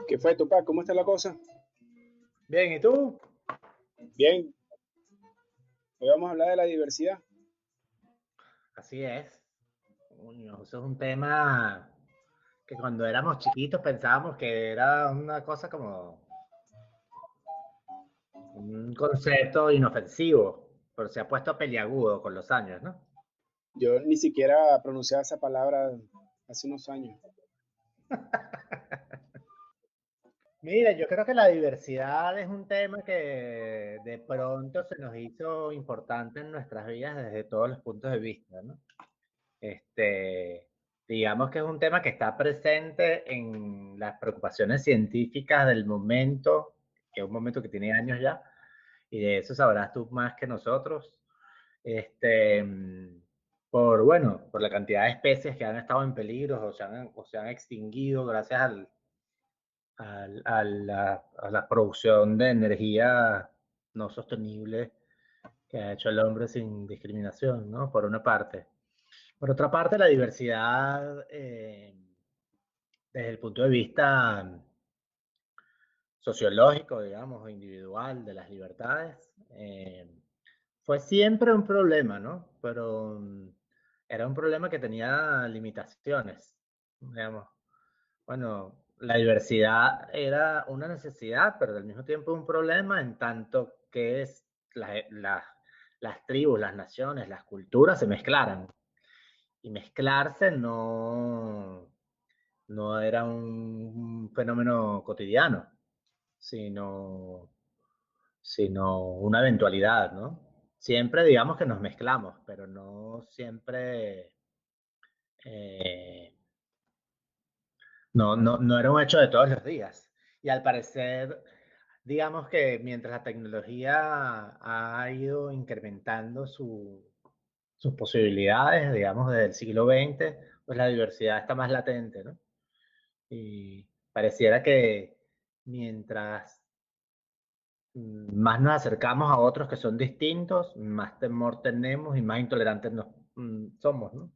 ¿Qué fue, Tupac? ¿Cómo está la cosa? Bien, ¿y tú? Bien, hoy vamos a hablar de la diversidad. Así es. Coño, eso es un tema que cuando éramos chiquitos pensábamos que era una cosa como un concepto inofensivo, pero se ha puesto peliagudo con los años, ¿no? Yo ni siquiera pronunciaba esa palabra hace unos años. Mira, yo creo que la diversidad es un tema que de pronto se nos hizo importante en nuestras vidas desde todos los puntos de vista, ¿no? Este, digamos que es un tema que está presente en las preocupaciones científicas del momento, que es un momento que tiene años ya, y de eso sabrás tú más que nosotros, este, por la cantidad de especies que han estado en peligro o se han extinguido gracias a la producción de energía no sostenible que ha hecho el hombre sin discriminación, ¿no? Por una parte. Por otra parte, la diversidad, desde el punto de vista sociológico, digamos, o individual de las libertades, fue siempre un problema, ¿no? Pero era un problema que tenía limitaciones, digamos. Bueno, la diversidad era una necesidad, pero al mismo tiempo un problema en tanto que las tribus, las naciones, las culturas se mezclaran. Y mezclarse no era un fenómeno cotidiano, sino, sino una eventualidad, ¿no? Siempre digamos que nos mezclamos, pero no siempre, eh, no era un hecho de todos los días. Y al parecer, digamos que mientras la tecnología ha ido incrementando sus posibilidades, digamos, desde el siglo XX, pues la diversidad está más latente, ¿no? Y pareciera que mientras más nos acercamos a otros que son distintos, más temor tenemos y más intolerantes somos, ¿no?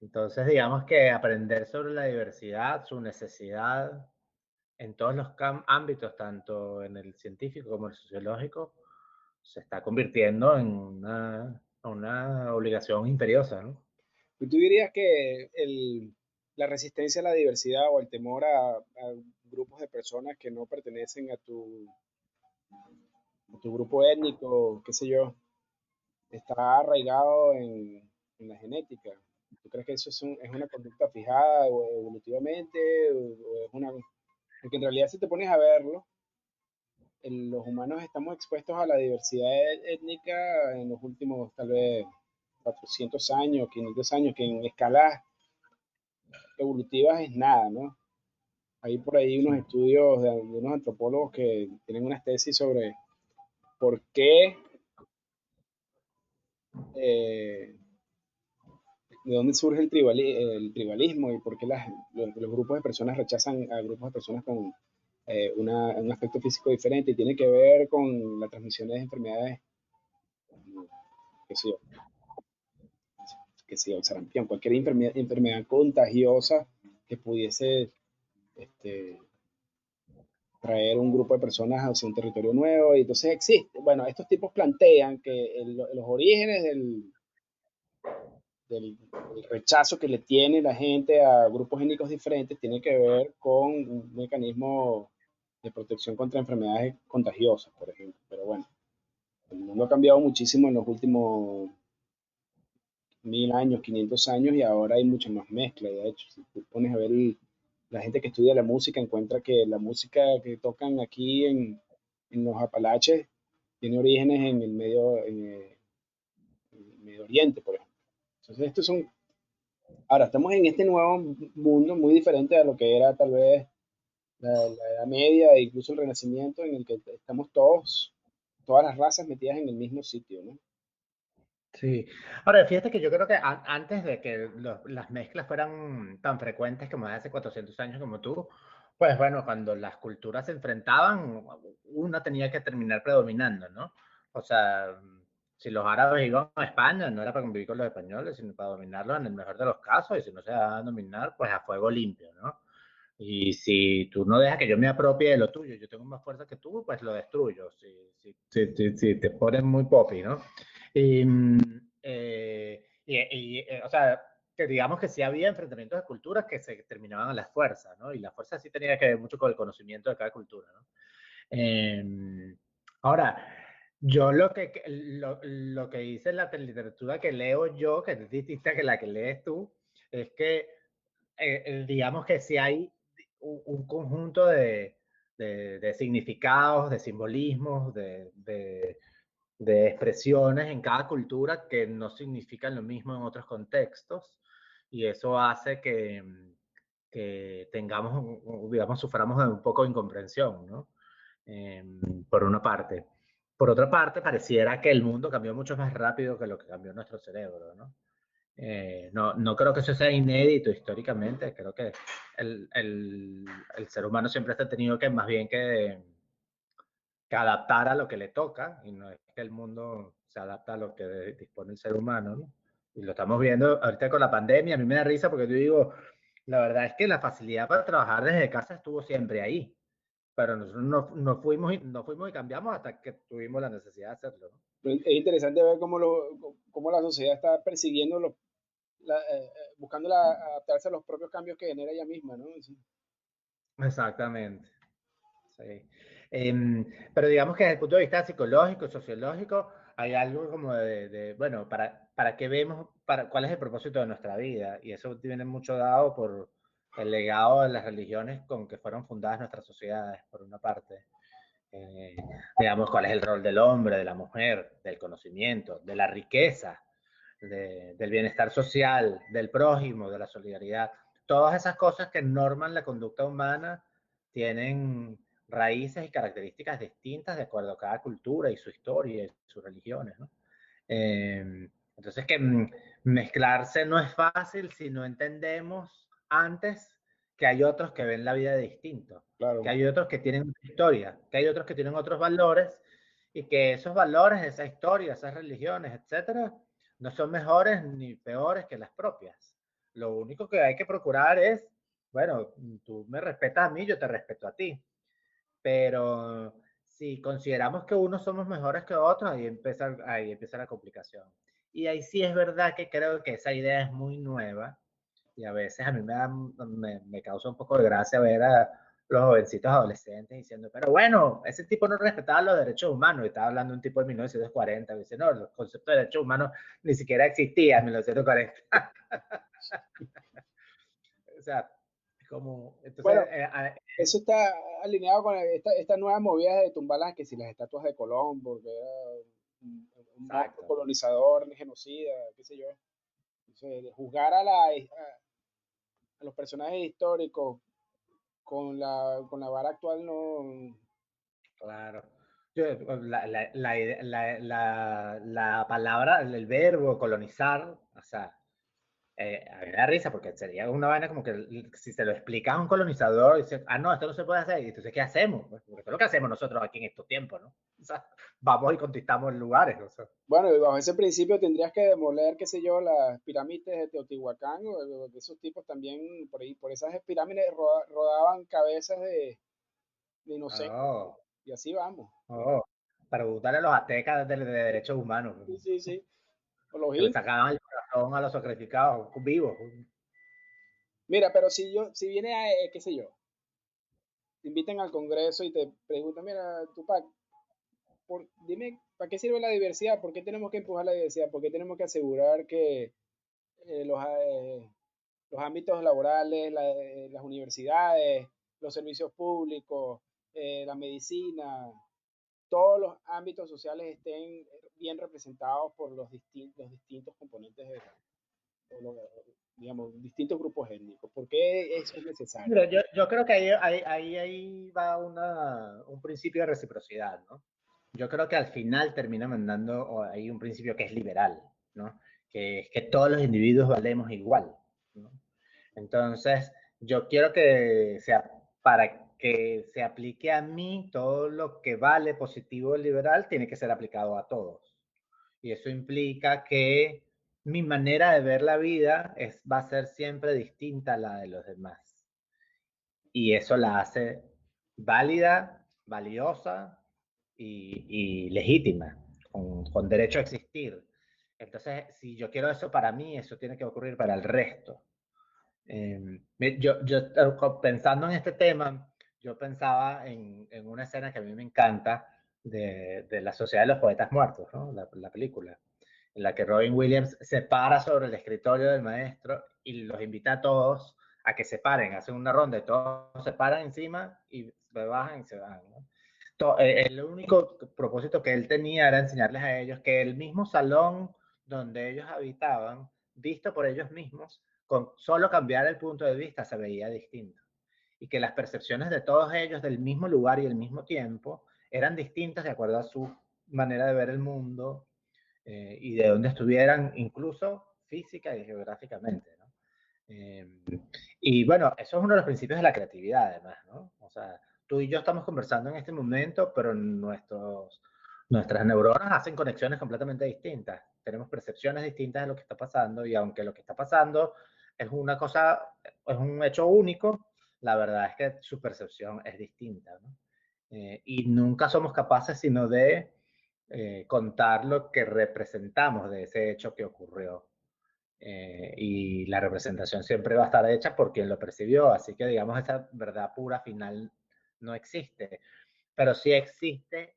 Entonces, digamos que aprender sobre la diversidad, su necesidad en todos los ámbitos, tanto en el científico como en el sociológico, se está convirtiendo en una obligación imperiosa, ¿no? ¿Y tú dirías que la resistencia a la diversidad o el temor a grupos de personas que no pertenecen a tu grupo étnico, qué sé yo, está arraigado en la genética? ¿Tú crees que eso es una conducta fijada o evolutivamente? O es una, porque en realidad si te pones a verlo, los humanos estamos expuestos a la diversidad étnica en los últimos tal vez 400 años, 500 años, que en escalas evolutivas es nada, ¿no? Hay por ahí unos estudios de unos antropólogos que tienen unas tesis sobre por qué, eh, de dónde surge el tribalismo y por qué los grupos de personas rechazan a grupos de personas con un aspecto físico diferente y tiene que ver con la transmisión de enfermedades, qué sé yo, que sea el sarampión, cualquier enfermedad contagiosa que pudiese este, traer un grupo de personas hacia un territorio nuevo. Y entonces existe, bueno, estos tipos plantean que los orígenes del rechazo que le tiene la gente a grupos étnicos diferentes tiene que ver con un mecanismo de protección contra enfermedades contagiosas, por ejemplo. Pero bueno, el mundo ha cambiado muchísimo en los últimos 1000 años, 500 años, y ahora hay mucha más mezcla. De hecho, si tú pones a ver la gente que estudia la música, encuentra que la música que tocan aquí en los Apalaches tiene orígenes en el Medio Oriente, por ejemplo. Entonces, ahora estamos en este nuevo mundo muy diferente a lo que era tal vez la Edad Media e incluso el Renacimiento, en el que estamos todas las razas metidas en el mismo sitio, ¿no? Sí. Ahora, fíjate que yo creo que antes de que las mezclas fueran tan frecuentes como hace 400 años como tú, pues bueno, cuando las culturas se enfrentaban, una tenía que terminar predominando, ¿no? O sea, Si los árabes iban a España, no era para convivir con los españoles, sino para dominarlos en el mejor de los casos, y si no se van a dominar, pues a fuego limpio, ¿no? Y si tú no dejas que yo me apropie de lo tuyo, yo tengo más fuerza que tú, pues lo destruyo. Si te pones muy poppy, ¿no? Y, o sea, que digamos que sí había enfrentamientos de culturas que se terminaban a las fuerzas, ¿no? Y la fuerza sí tenía que ver mucho con el conocimiento de cada cultura, ¿no? Eh, ahora, yo lo que dice en la literatura que leo yo, que es distinta que la que lees tú, es que digamos que si hay un conjunto de significados, de simbolismos, de expresiones en cada cultura que no significan lo mismo en otros contextos, y eso hace que tengamos, digamos, suframos de un poco de incomprensión, ¿no? Eh, por una parte. Por otra parte, pareciera que el mundo cambió mucho más rápido que lo que cambió nuestro cerebro, ¿no? No creo que eso sea inédito históricamente, creo que el ser humano siempre ha tenido que más bien que adaptar a lo que le toca, y no es que el mundo se adapta a lo que dispone el ser humano, ¿no? Y lo estamos viendo ahorita con la pandemia, a mí me da risa porque yo digo, la verdad es que la facilidad para trabajar desde casa estuvo siempre ahí, pero nosotros no fuimos y cambiamos hasta que tuvimos la necesidad de hacerlo, ¿no? Es interesante ver cómo la sociedad está persiguiendo buscando adaptarse a los propios cambios que genera ella misma, ¿no? Sí. Exactamente. Sí. Pero digamos que desde el punto de vista psicológico, sociológico, hay algo como bueno, para qué vemos, cuál es el propósito de nuestra vida. Y eso viene mucho dado por el legado de las religiones con que fueron fundadas nuestras sociedades, por una parte. Eh, digamos, cuál es el rol del hombre, de la mujer, del conocimiento, de la riqueza, del bienestar social, del prójimo, de la solidaridad. Todas esas cosas que norman la conducta humana tienen raíces y características distintas de acuerdo a cada cultura y su historia y sus religiones, ¿no? Entonces que mezclarse no es fácil si no entendemos antes que hay otros que ven la vida distinto, que Claro. hay otros que tienen una historia, que hay otros que tienen otros valores y que esos valores, esa historia, esas religiones, etcétera, no son mejores ni peores que las propias. Lo único que hay que procurar es, bueno, tú me respetas a mí, yo te respeto a ti, pero si consideramos que unos somos mejores que otros, ahí empieza la complicación. Y ahí sí es verdad que creo que esa idea es muy nueva y a veces a mí me causa un poco de gracia ver a los jovencitos adolescentes diciendo, pero bueno, ese tipo no respetaba los derechos humanos, y estaba hablando de un tipo de 1940, y dice, no, el concepto de derechos humanos ni siquiera existía en 1940. O sea, como, entonces, Bueno, eso está alineado con esta nueva movida de tumbar que si las estatuas de Colón, porque era un monstruo exacto. colonizador, genocida, qué sé yo. Entonces, de juzgar a los personajes históricos con la vara actual no. Claro. La palabra, el verbo colonizar, o sea, a mí me da risa porque sería una vaina como que si se lo explicas a un colonizador, dice, ah, no, esto no se puede hacer. Y entonces, ¿qué hacemos? Pues, porque esto es lo que hacemos nosotros aquí en estos tiempos, ¿no? O sea, vamos y conquistamos lugares, o sea. Bueno, y bajo ese principio tendrías que demoler, qué sé yo, las pirámides de Teotihuacán, o de esos tipos también, por ahí, por esas pirámides rodaban cabezas de inocentes, Oh, y así vamos. oh. Para gustarle a los aztecas de derechos humanos, Sí, sí, sí. O los que le incas. sacaban el corazón a los sacrificados vivos. Mira, pero si viene, qué sé yo, te invitan al Congreso y te preguntan, mira, Tupac, dime, ¿para qué sirve la diversidad? ¿Por qué tenemos que empujar la diversidad? ¿Por qué tenemos que asegurar que eh, los, eh, los ámbitos laborales, las universidades, los servicios públicos, la medicina, todos los ámbitos sociales estén bien representados por los distintos componentes o los, digamos, distintos grupos étnicos? ¿Por qué eso es necesario? Mira, yo creo que ahí va un principio de reciprocidad, ¿no? Yo creo que al final termina mandando ahí un principio que es liberal, ¿no? Que es que todos los individuos valemos igual, ¿no? Entonces, yo quiero que sea, para que se aplique a mí, todo lo que vale positivo y liberal tiene que ser aplicado a todos. Y eso implica que mi manera de ver la vida va a ser siempre distinta a la de los demás. Y eso la hace válida, valiosa y legítima, con derecho a existir. Entonces, si yo quiero eso para mí, eso tiene que ocurrir para el resto. Pensando en este tema, yo pensaba en una escena que a mí me encanta de La Sociedad de los Poetas Muertos, ¿no? La película, en la que Robin Williams se para sobre el escritorio del maestro y los invita a todos a que se paren, hacen una ronda y todos se paran encima y se bajan y se van, ¿no? El único propósito que él tenía era enseñarles a ellos que el mismo salón donde ellos habitaban, visto por ellos mismos, con solo cambiar el punto de vista se veía distinto. Y que las percepciones de todos ellos del mismo lugar y el mismo tiempo eran distintas de acuerdo a su manera de ver el mundo y de donde estuvieran, incluso física y geográficamente, ¿no? Eh, y bueno, eso es uno de los principios de la creatividad, además, ¿no? O sea, tú y yo estamos conversando en este momento, pero nuestras neuronas hacen conexiones completamente distintas. Tenemos percepciones distintas de lo que está pasando y aunque lo que está pasando es una cosa, es un hecho único, la verdad es que su percepción es distinta, ¿no? Y nunca somos capaces sino de contar lo que representamos de ese hecho que ocurrió. Y la representación siempre va a estar hecha por quien lo percibió, así que digamos esa verdad pura final no existe, pero sí existe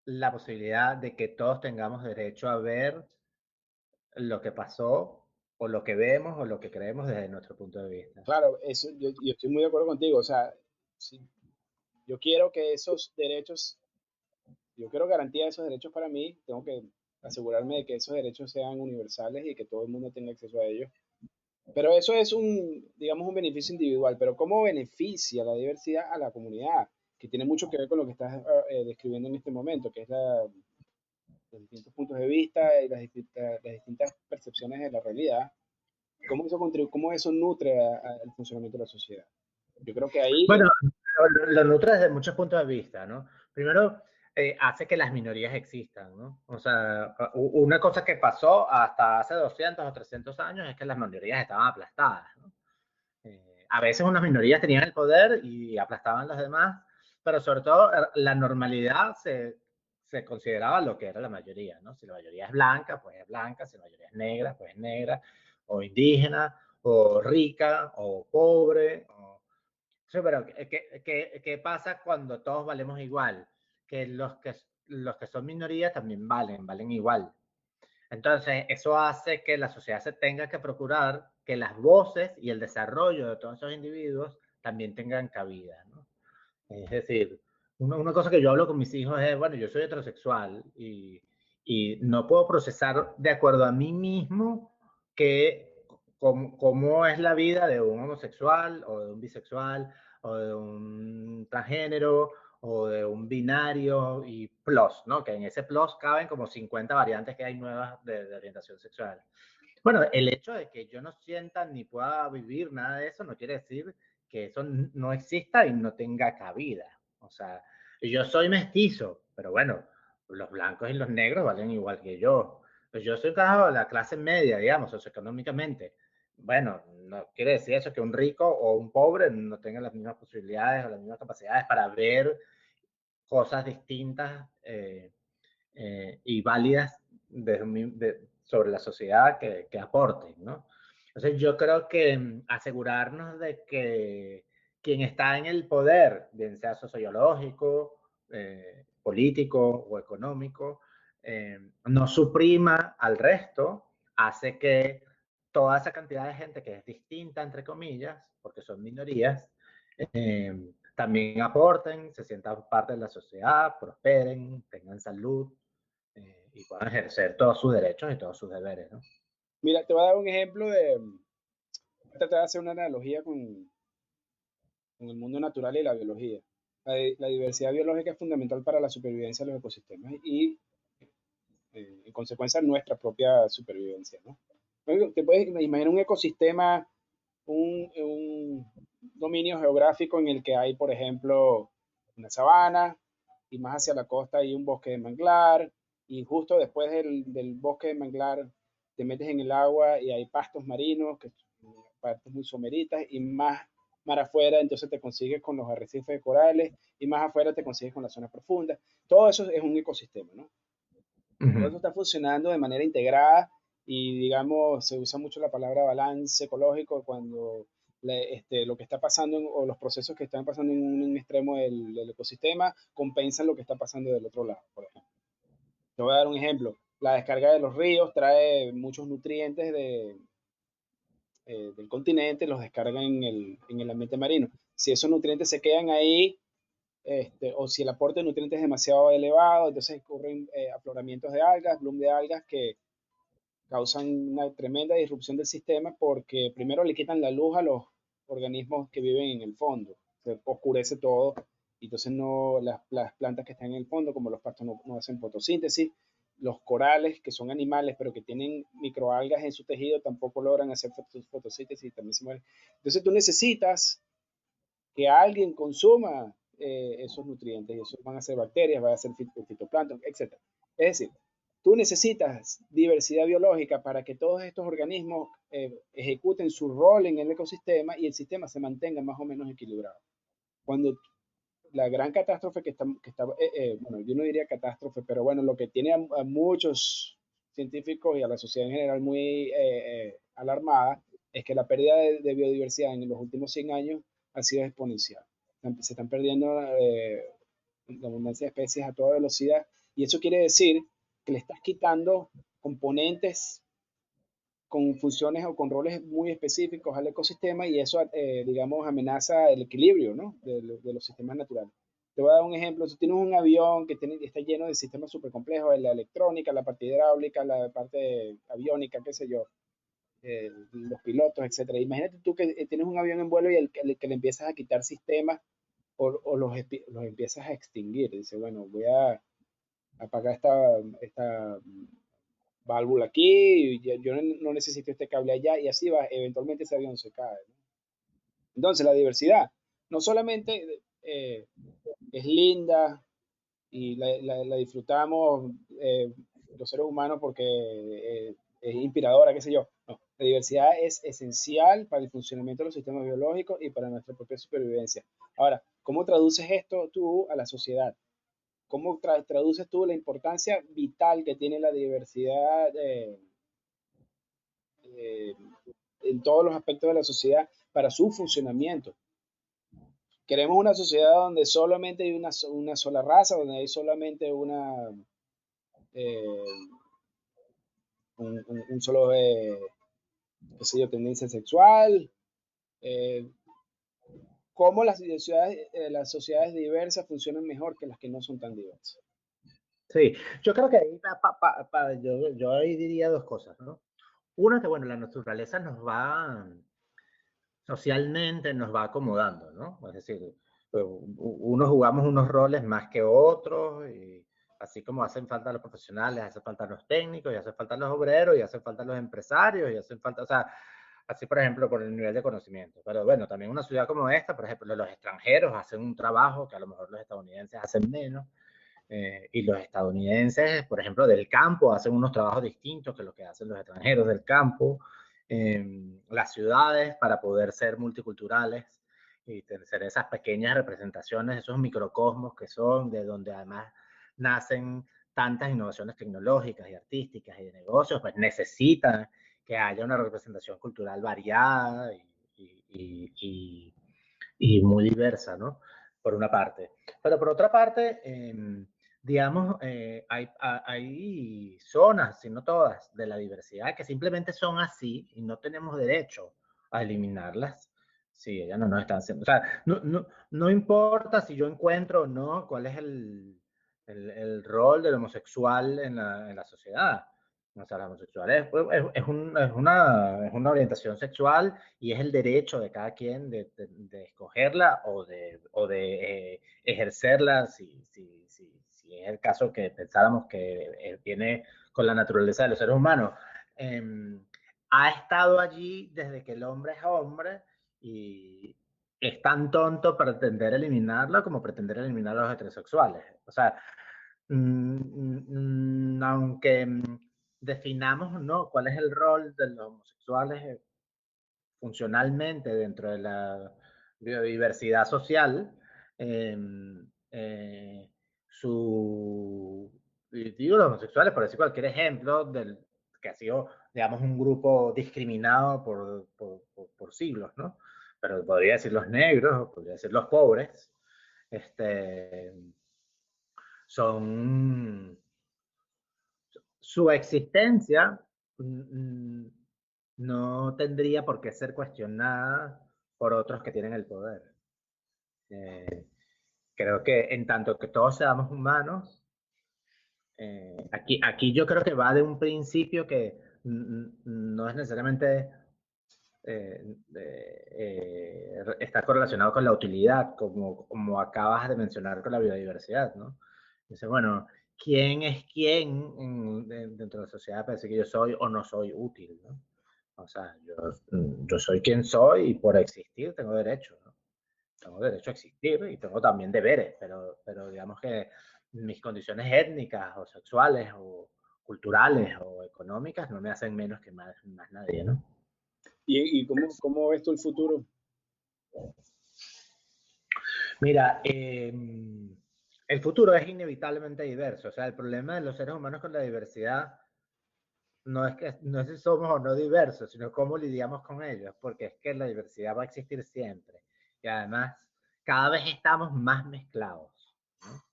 la posibilidad de que todos tengamos derecho a ver lo que pasó o lo que vemos o lo que creemos desde nuestro punto de vista. Claro, eso, yo estoy muy de acuerdo contigo. O sea, si yo quiero que esos derechos, yo quiero garantía de esos derechos para mí, tengo que asegurarme de que esos derechos sean universales y que todo el mundo tenga acceso a ellos. Pero eso es digamos, un beneficio individual. Pero ¿cómo beneficia la diversidad a la comunidad? Que tiene mucho que ver con lo que estás describiendo en este momento, que es los distintos puntos de vista y las distintas percepciones de la realidad. ¿Cómo eso cómo eso nutre al funcionamiento de la sociedad? Yo creo que ahí, Bueno, lo nutre desde muchos puntos de vista, ¿no? Primero, hace que las minorías existan, ¿no? O sea, una cosa que pasó hasta hace 200 o 300 años es que las minorías estaban aplastadas, ¿no? A veces unas minorías tenían el poder y aplastaban a los demás, pero sobre todo la normalidad se consideraba lo que era la mayoría, ¿no? Si la mayoría es blanca, pues es blanca, si la mayoría es negra, pues es negra, o indígena, o rica, o pobre, sí, pero ¿qué pasa cuando todos valemos igual? Que los que son minorías también valen igual. Entonces, eso hace que la sociedad se tenga que procurar que las voces y el desarrollo de todos esos individuos también tengan cabida, ¿no? Es decir, una cosa que yo hablo con mis hijos es, bueno, yo soy heterosexual y no puedo procesar de acuerdo a mí mismo que cómo es la vida de un homosexual o de un bisexual o de un transgénero o de un binario y plus, ¿no? Que en ese plus caben como 50 variantes que hay nuevas de orientación sexual. Bueno, el hecho de que yo no sienta ni pueda vivir nada de eso no quiere decir que eso no exista y no tenga cabida. O sea, yo soy mestizo, pero bueno, los blancos y los negros valen igual que yo. Pues yo soy de la clase media, digamos, socioeconómicamente. Bueno, no quiere decir eso que un rico o un pobre no tenga las mismas posibilidades o las mismas capacidades para ver cosas distintas y válidas sobre la sociedad que aporten, ¿no? Entonces yo creo que asegurarnos de que quien está en el poder, bien sea sociológico, político o económico, no suprima al resto, hace que toda esa cantidad de gente que es distinta, entre comillas, porque son minorías, también aporten, se sientan parte de la sociedad, prosperen, tengan salud y puedan ejercer todos sus derechos y todos sus deberes, ¿no? mira, te voy a dar un ejemplo voy a tratar de hacer una analogía con el mundo natural y la biología. La diversidad biológica es fundamental para la supervivencia de los ecosistemas y, en consecuencia, nuestra propia supervivencia, ¿no? Te puedes imaginar un ecosistema, un dominio geográfico en el que hay, por ejemplo, una sabana y más hacia la costa hay un bosque de manglar y justo después del bosque de manglar te metes en el agua y hay pastos marinos, que partes muy someritas, y más mar afuera, entonces te consigues con los arrecifes de corales, y más afuera te consigues con las zonas profundas. Todo eso es un ecosistema, ¿no? Todo Ujú. eso está funcionando de manera integrada y, digamos, se usa mucho la palabra balance ecológico cuando lo que está pasando o los procesos que están pasando en un extremo del ecosistema compensan lo que está pasando del otro lado, por ejemplo. Te voy a dar un ejemplo. La descarga de los ríos trae muchos nutrientes del continente, los descargan en el ambiente marino. Si esos nutrientes se quedan ahí, o si el aporte de nutrientes es demasiado elevado, entonces ocurren afloramientos de algas, bloom de algas que causan una tremenda disrupción del sistema porque primero le quitan la luz a los organismos que viven en el fondo, se oscurece todo y entonces no, las plantas que están en el fondo, como los pastos no hacen fotosíntesis, los corales, que son animales pero que tienen microalgas en su tejido, tampoco logran hacer fotosíntesis y también se mueren. Entonces tú necesitas que alguien consuma esos nutrientes y eso van a ser bacterias, van a ser fitoplancton, etc. Es decir, tú necesitas diversidad biológica para que todos estos organismos ejecuten su rol en el ecosistema y el sistema se mantenga más o menos equilibrado. Cuando la gran catástrofe bueno, yo no diría catástrofe, pero bueno, lo que tiene a muchos científicos y a la sociedad en general muy alarmada es que la pérdida de biodiversidad en los últimos 100 años ha sido exponencial. Se están perdiendo la abundancia de especies a toda velocidad y eso quiere decir que le estás quitando componentes con funciones o con roles muy específicos al ecosistema y eso, digamos, amenaza el equilibrio, ¿no? de los sistemas naturales. Te voy a dar un ejemplo. Si tienes un avión que está lleno de sistemas súper complejos, la electrónica, la parte hidráulica, la parte aviónica, qué sé yo, los pilotos, etcétera. Imagínate tú que tienes un avión en vuelo y que le empiezas a quitar sistemas o los empiezas a extinguir. Dice, bueno, voy a apagar esta válvula aquí, yo no necesito este cable allá, y así va, eventualmente ese avión se cae, ¿no? Entonces, la diversidad no solamente es linda y la disfrutamos los seres humanos porque es inspiradora, qué sé yo. No, la diversidad es esencial para el funcionamiento de los sistemas biológicos y para nuestra propia supervivencia. Ahora, ¿cómo traduces esto tú a la sociedad? ¿Cómo traduces tú la importancia vital que tiene la diversidad eh, en todos los aspectos de la sociedad para su funcionamiento? Queremos una sociedad donde solamente hay una sola raza, donde hay solamente eh, un solo, qué sé yo, tendencia sexual. Eh, ¿Cómo las sociedades diversas funcionan mejor que las que no son tan diversas? Sí, yo creo que ahí yo ahí diría dos cosas, ¿no? Una que, bueno, la naturaleza socialmente nos va acomodando, ¿no? Es decir, unos jugamos unos roles más que otros, y así como hacen falta los profesionales, hacen falta los técnicos, y hacen falta los obreros, y hacen falta los empresarios, y hacen falta, o sea, así por ejemplo por el nivel de conocimiento. Pero bueno, también una ciudad como esta, por ejemplo, los extranjeros hacen un trabajo que a lo mejor los estadounidenses hacen menos, y los estadounidenses, por ejemplo, del campo, hacen unos trabajos distintos que lo que hacen los extranjeros del campo. Las ciudades, para poder ser multiculturales y tener esas pequeñas representaciones, esos microcosmos que son de donde además nacen tantas innovaciones tecnológicas y artísticas y de negocios, pues necesitan que haya una representación cultural variada y muy diversa, ¿no? Por una parte. Pero por otra parte, digamos, hay zonas, si no todas, de la diversidad que simplemente son así y no tenemos derecho a eliminarlas si ellas no nos están haciendo. O sea, no importa si yo encuentro o no cuál es el rol del homosexual en la sociedad. O sea, la homosexualidad es una orientación sexual y es el derecho de cada quien de escogerla o de ejercerla si es el caso que pensáramos que viene con la naturaleza de los seres humanos. Eh, Ha estado allí desde que el hombre es hombre y es tan tonto pretender eliminarla como pretender eliminar a los heterosexuales. O sea, aunque definamos, ¿no?, cuál es el rol de los homosexuales funcionalmente dentro de la biodiversidad social, eh, eh, digo los homosexuales, por decir cualquier ejemplo, que ha sido, digamos, un grupo discriminado por siglos, ¿no? Pero podría decir los negros, podría decir los pobres, este, son su existencia no tendría por qué ser cuestionada por otros que tienen el poder. Eh, Creo que en tanto que todos seamos humanos, aquí yo creo que va de un principio que no es necesariamente está correlacionado con la utilidad, como acabas de mencionar con la biodiversidad, ¿no? Dice, bueno, ¿quién es quién dentro de la sociedad para decir que yo soy o no soy útil, ¿no? O sea, yo soy quien soy y por existir tengo derecho, ¿no? Tengo derecho a existir y tengo también deberes, pero digamos que mis condiciones étnicas o sexuales o culturales o económicas no me hacen menos que más nadie, ¿no? ¿Y cómo ves tú el futuro? Mira, el futuro es inevitablemente diverso. O sea, el problema de los seres humanos con la diversidad no es si somos o no diversos, sino cómo lidiamos con ellos, porque es que la diversidad va a existir siempre. Y además, cada vez estamos más mezclados, ¿no?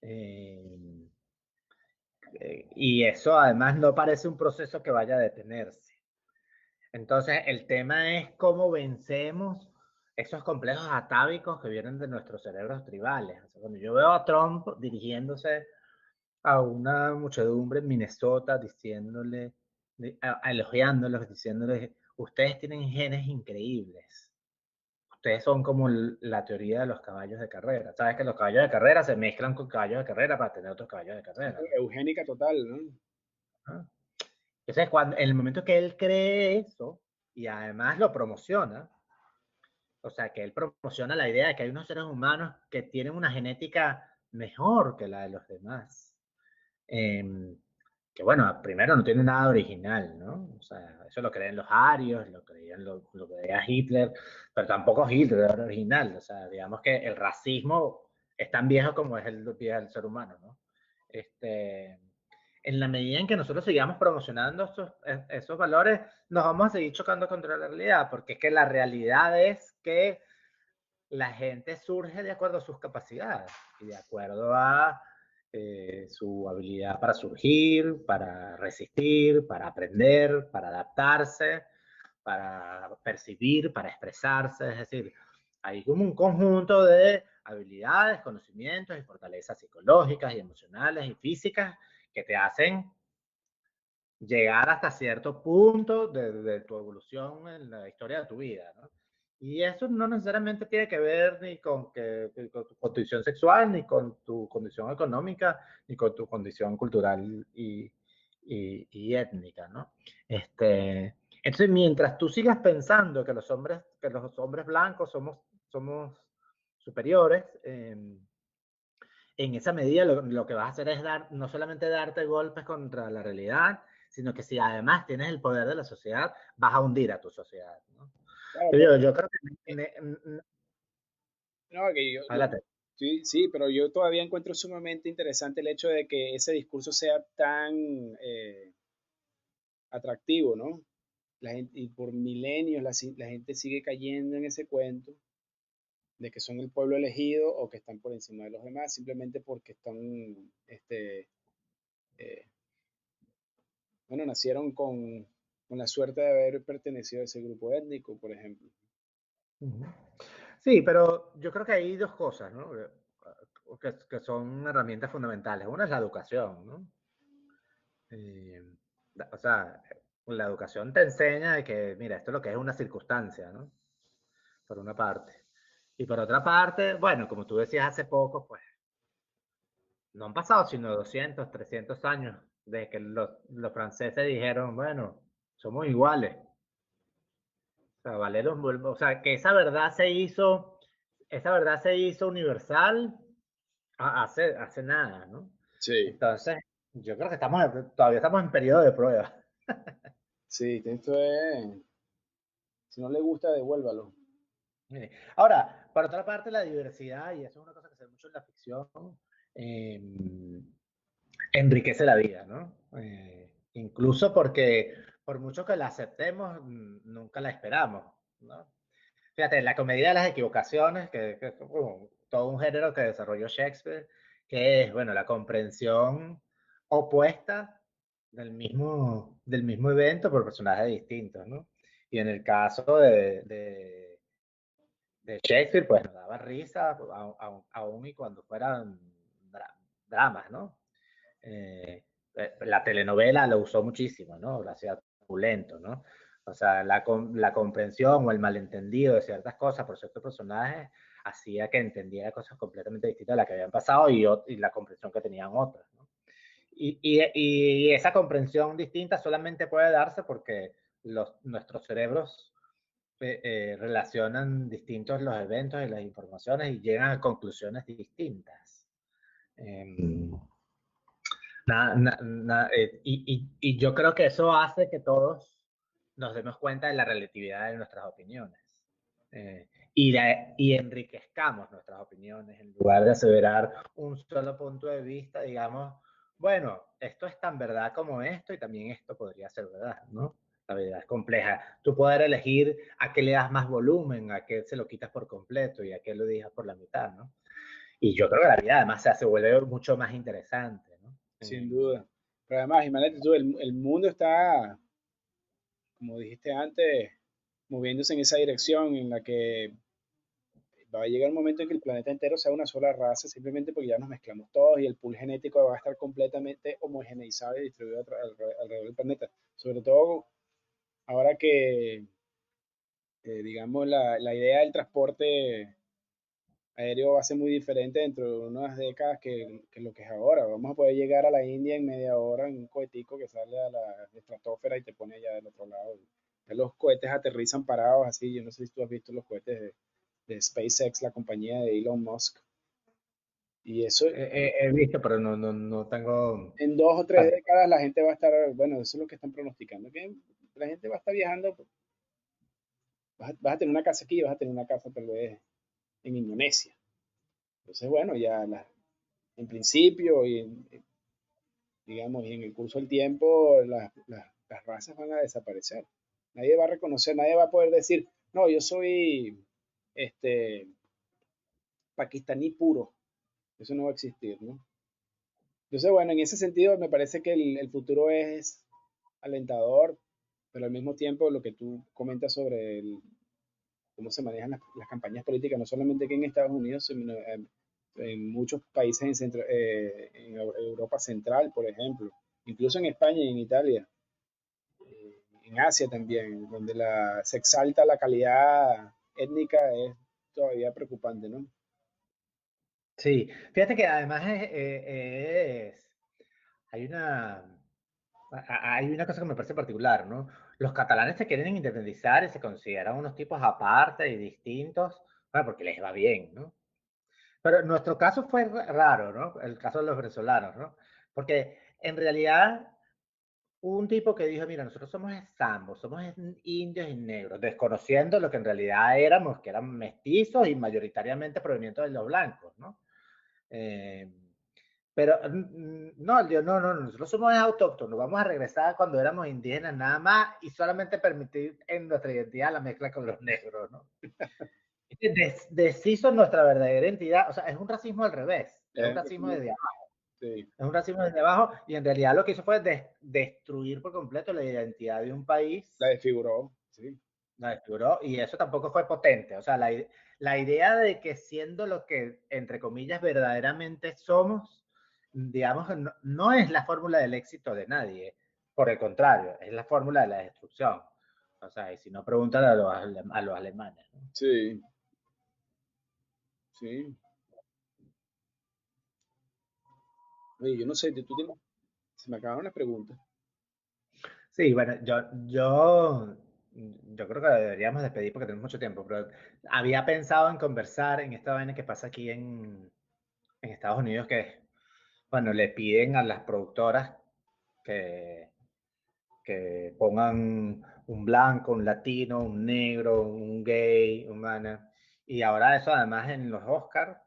Eh, y eso además no parece un proceso que vaya a detenerse. Entonces, el tema es cómo vencemos esos complejos atávicos que vienen de nuestros cerebros tribales. O sea, cuando yo veo a Trump dirigiéndose a una muchedumbre en Minnesota, elogiándolos, diciéndoles, ustedes tienen genes increíbles. Ustedes son como la teoría de los caballos de carrera. Sabes que los caballos de carrera se mezclan con caballos de carrera para tener otros caballos de Sí, carrera, eugénica total, ¿no? ¿no? Entonces, en el momento que él cree eso y además lo promociona, o sea, que él promociona la idea de que hay unos seres humanos que tienen una genética mejor que la de los demás. Eh, que bueno, primero no tiene nada original, ¿no? O sea, eso lo creen los arios, lo creía Hitler, pero tampoco Hitler era original. O sea, digamos que el racismo es tan viejo como es el día del ser humano, ¿no? Este, en la medida en que nosotros sigamos promocionando esos valores, nos vamos a seguir chocando contra la realidad, porque es que la realidad es que la gente surge de acuerdo a sus capacidades y de acuerdo a su habilidad para surgir, para resistir, para aprender, para adaptarse, para percibir, para expresarse. Es decir, hay como un conjunto de habilidades, conocimientos y fortalezas psicológicas y emocionales y físicas que te hacen llegar hasta cierto punto de tu evolución en la historia de tu vida, ¿no? Y eso no necesariamente tiene que ver ni con tu condición sexual, ni con tu condición económica, ni con tu condición cultural y étnica, ¿no? Entonces, mientras tú sigas pensando que los hombres blancos somos superiores, en esa medida lo que vas a hacer es no solamente darte golpes contra la realidad, sino que si además tienes el poder de la sociedad, vas a hundir a tu sociedad, ¿no? Claro, Yo creo que... eh, no, que adelante. sí, sí, pero yo todavía encuentro sumamente interesante el hecho de que ese discurso sea tan atractivo, ¿no? La gente, y por milenios la gente sigue cayendo en ese cuento de que son el pueblo elegido o que están por encima de los demás, simplemente porque están, eh, bueno, nacieron con la suerte de haber pertenecido a ese grupo étnico, por ejemplo. Sí, pero yo creo que hay dos cosas, ¿no? Que son herramientas fundamentales. Una es la educación, ¿no? Eh, o sea, la educación te enseña de que, mira, esto es lo que es una circunstancia, ¿no? Por una parte. Y por otra parte, bueno, como tú decías hace poco, pues no han pasado sino 200, 300 años desde que los franceses dijeron, bueno, somos iguales. O sea, o sea, que esa verdad se hizo universal hace nada, ¿no? Sí, Entonces, yo creo que todavía estamos en periodo de prueba. sí, esto es, si no le gusta, devuélvalo. Mire, ahora, por otra parte, la diversidad, y eso es una cosa que se ve mucho en la ficción, eh, enriquece la vida, ¿no? Incluso porque por mucho que la aceptemos, nunca la esperamos, ¿no? Fíjate, la comedia de las equivocaciones, que es todo un género que desarrolló Shakespeare, que es, bueno, la comprensión opuesta del mismo evento por personajes distintos, ¿no? Y en el caso de Shakespeare, pues nos daba risa, aún y cuando fueran dramas, ¿no? Eh, la telenovela lo usó muchísimo, ¿no? Lo hacía opulento, ¿no? O sea, la comprensión o el malentendido de ciertas cosas por ciertos personajes hacía que entendiera cosas completamente distintas a las que habían pasado y la comprensión que tenían otras, ¿no? Y esa comprensión distinta solamente puede darse porque nuestros cerebros relacionan distintos los eventos y las informaciones y llegan a conclusiones distintas. Eh, y yo creo que eso hace que todos nos demos cuenta de la relatividad de nuestras opiniones y enriquezcamos nuestras opiniones en lugar de aseverar un solo punto de vista, digamos, bueno, esto es tan verdad como esto y también esto podría ser verdad, ¿no? La vida es compleja. Tú poder elegir a qué le das más volumen, a qué se lo quitas por completo y a qué lo dejas por la mitad, ¿no? Y yo creo que la vida además se vuelve mucho más interesante, ¿no? Sin duda. Pero además, imagínate tú, el mundo está, como dijiste antes, moviéndose en esa dirección en la que va a llegar un momento en que el planeta entero sea una sola raza, simplemente porque ya nos mezclamos todos y el pool genético va a estar completamente homogeneizado y distribuido alrededor del planeta. Sobre todo ahora que, digamos, la idea del transporte aéreo va a ser muy diferente dentro de unas décadas que lo que es ahora. Vamos a poder llegar a la India en media hora en un cohetico que sale a la estratosfera y te pone allá del otro lado. Ya los cohetes aterrizan parados así. Yo no sé si tú has visto los cohetes de SpaceX, la compañía de Elon Musk. Y eso He visto, pero no tengo... en 2 o 3 décadas la gente va a estar, bueno, eso es lo que están pronosticando, que la gente va a estar viajando, vas a tener una casa aquí, vas a tener una casa tal vez en Indonesia. Entonces, bueno, ya en principio y digamos, y en el curso del tiempo las razas van a desaparecer. Nadie va a reconocer, nadie va a poder decir, no, yo soy este pakistaní puro. Eso no va a existir, ¿no? Entonces, bueno, en ese sentido me parece que el futuro es alentador, pero al mismo tiempo lo que tú comentas sobre cómo se manejan las campañas políticas, no solamente aquí en Estados Unidos, sino en muchos países en Europa Central, por ejemplo, incluso en España y en Italia, en Asia también, donde se exalta la calidad étnica, es todavía preocupante, ¿no? Sí, fíjate que además hay hay una cosa que me parece particular, ¿no? Los catalanes se quieren independizar y se consideran unos tipos aparte y distintos, bueno, porque les va bien, ¿no? Pero nuestro caso fue raro, ¿no? El caso de los venezolanos, ¿no? Porque en realidad hubo un tipo que dijo, mira, nosotros somos zambos, somos indios y negros, desconociendo lo que en realidad éramos, que eran mestizos y mayoritariamente provenientes de los blancos, ¿no? Eh, pero no, él dijo, no, nosotros somos autóctonos, vamos a regresar cuando éramos indígenas nada más y solamente permitir en nuestra identidad la mezcla con los negros, ¿no? Deshizo nuestra verdadera identidad, o sea, es un racismo al revés, es un Es racismo desde abajo, sí, es un racismo desde abajo y en realidad lo que hizo fue destruir por completo la identidad de un país, la desfiguró, sí. la desfiguró y eso tampoco fue potente, o sea, la idea de que siendo lo que, entre comillas, verdaderamente somos, digamos, no es la fórmula del éxito de nadie, por el contrario, es la fórmula de la destrucción. O sea, y si no, preguntan a los alemanes, ¿no? Sí, sí. Oye, yo no sé, se me acabaron las preguntas. Sí, bueno, yo creo que deberíamos despedir porque tenemos mucho tiempo, pero había pensado en conversar en esta vaina que pasa aquí en Estados Unidos, que Bueno, le piden a las productoras que, que pongan un blanco, un latino, un negro, un gay, humana. Y ahora eso además en los Oscars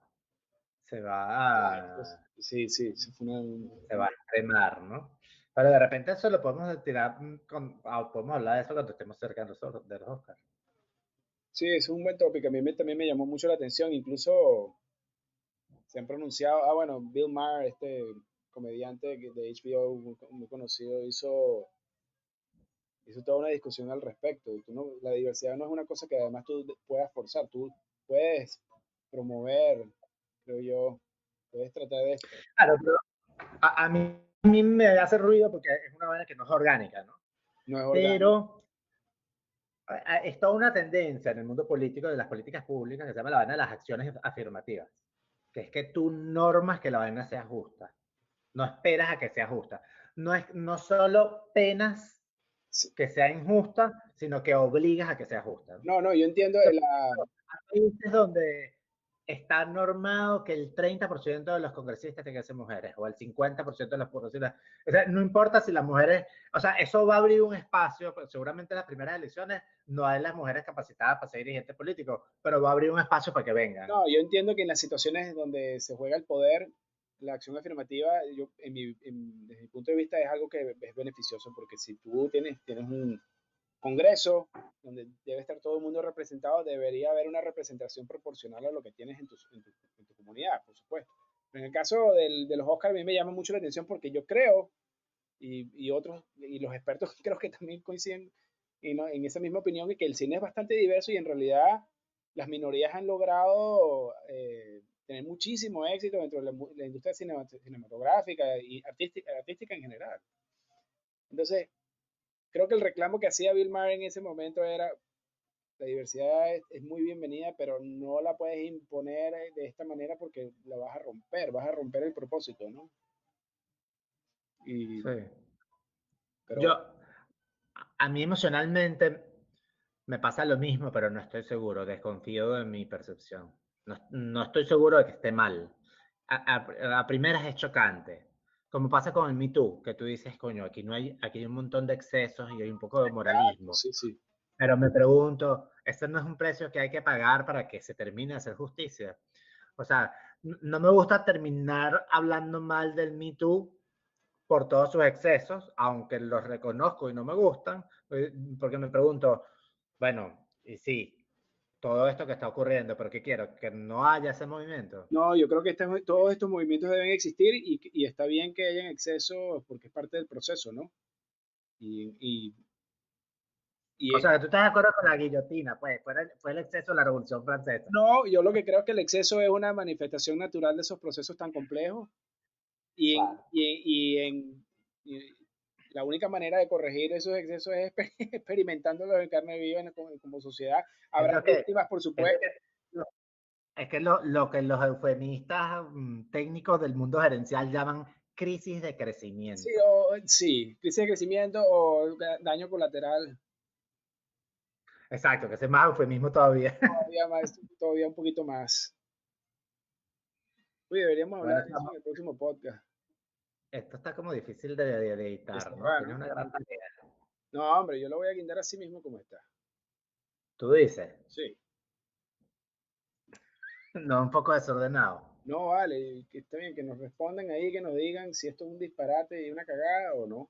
se Claro, va pues, sí, sí, eso fue se va a extremar, ¿no? Pero de repente eso lo podemos tirar, podemos hablar de eso cuando estemos cerca de los Oscars. sí, es un buen tópico. A mí también me llamó mucho la atención. Incluso se han pronunciado, bueno, Bill Maher, este comediante de HBO muy conocido, hizo toda una discusión al respecto. La diversidad no es una cosa que además tú puedas forzar, tú puedes promover, creo yo, puedes tratar de esto. Claro, pero a mí me hace ruido porque es una manera que no es orgánica, ¿no? No es orgánico. Pero es toda una tendencia en el mundo político de las políticas públicas que se llama la vaina de las acciones afirmativas, que es que tú normas que la vaina sea justa, no esperas a que sea justa. No solo penas Sí. que sea injusta, sino que obligas a que sea justa. No, no, yo entiendo Hay países donde está normado que el 30% de los congresistas tienen que ser mujeres o el 50% de los congresistas. O sea, no importa si las mujeres, o sea, eso va a abrir un espacio, seguramente en las primeras elecciones no hay las mujeres capacitadas para ser dirigentes políticos, pero va a abrir un espacio para que vengan. no, yo entiendo que en las situaciones donde se juega el poder, la acción afirmativa, desde mi punto de vista, es algo que es beneficioso, porque si tú tienes un congreso donde debe estar todo el mundo representado, debería haber una representación proporcional a lo que tienes en tu comunidad, por supuesto. Pero en el caso de los Oscars, a mí me llama mucho la atención porque yo creo, y otros, y los expertos creo que también coinciden en esa misma opinión, y que el cine es bastante diverso y en realidad las minorías han logrado tener muchísimo éxito dentro de la industria cinematográfica y artística en general. Entonces, creo que el reclamo que hacía Bill Maher en ese momento era: la diversidad es muy bienvenida, pero no la puedes imponer de esta manera porque la vas a romper el propósito, ¿no? Y, Sí. pero Yo, bueno, a mí emocionalmente me pasa lo mismo, pero no estoy seguro, desconfío de mi percepción. No estoy seguro de que esté mal. A primeras es chocante, como pasa con el Me Too, que tú dices, coño, aquí hay un montón de excesos y hay un poco de exacto, moralismo. sí, sí. Pero me pregunto, ¿este no es un precio que hay que pagar para que se termine de hacer justicia? O sea, no me gusta terminar hablando mal del Me Too por todos sus excesos, aunque los reconozco y no me gustan, porque me pregunto, bueno, y sí, todo esto que está ocurriendo, pero ¿qué quiero? Que no haya ese movimiento. No, yo creo que todos estos movimientos deben existir y está bien que haya en exceso porque es parte del proceso, ¿no? Y, y, O y sea, tú estás de acuerdo con la guillotina, pues fue el exceso de la Revolución Francesa. no, yo lo que creo es que el exceso es una manifestación natural de esos procesos tan complejos y, en, Claro. y la única manera de corregir esos excesos es experimentándolos en carne viva como sociedad. Es Habrá lo que, víctimas, por es lo supuesto. que, es que lo que los eufemistas técnicos del mundo gerencial llaman crisis de Sí, crecimiento. sí, crisis de crecimiento o daño colateral, Exacto, que ese es más eufemismo todavía. todavía más, todavía un poquito más. Uy, deberíamos hablar Bueno, de eso en el próximo podcast. esto está como difícil de editar, ¿no? Está, Tiene ¿no? una gran tarea. No, hombre, yo lo voy a guindar así mismo como está. Tú dices, Sí. no, un poco desordenado. No, vale, que está bien, que nos respondan ahí, que nos digan si esto es un disparate y una cagada o no.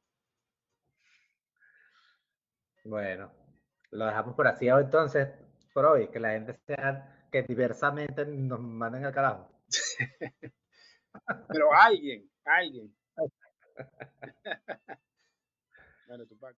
Bueno, lo dejamos por así entonces, por hoy, que la gente sea, que diversamente nos manden al carajo. Pero alguien.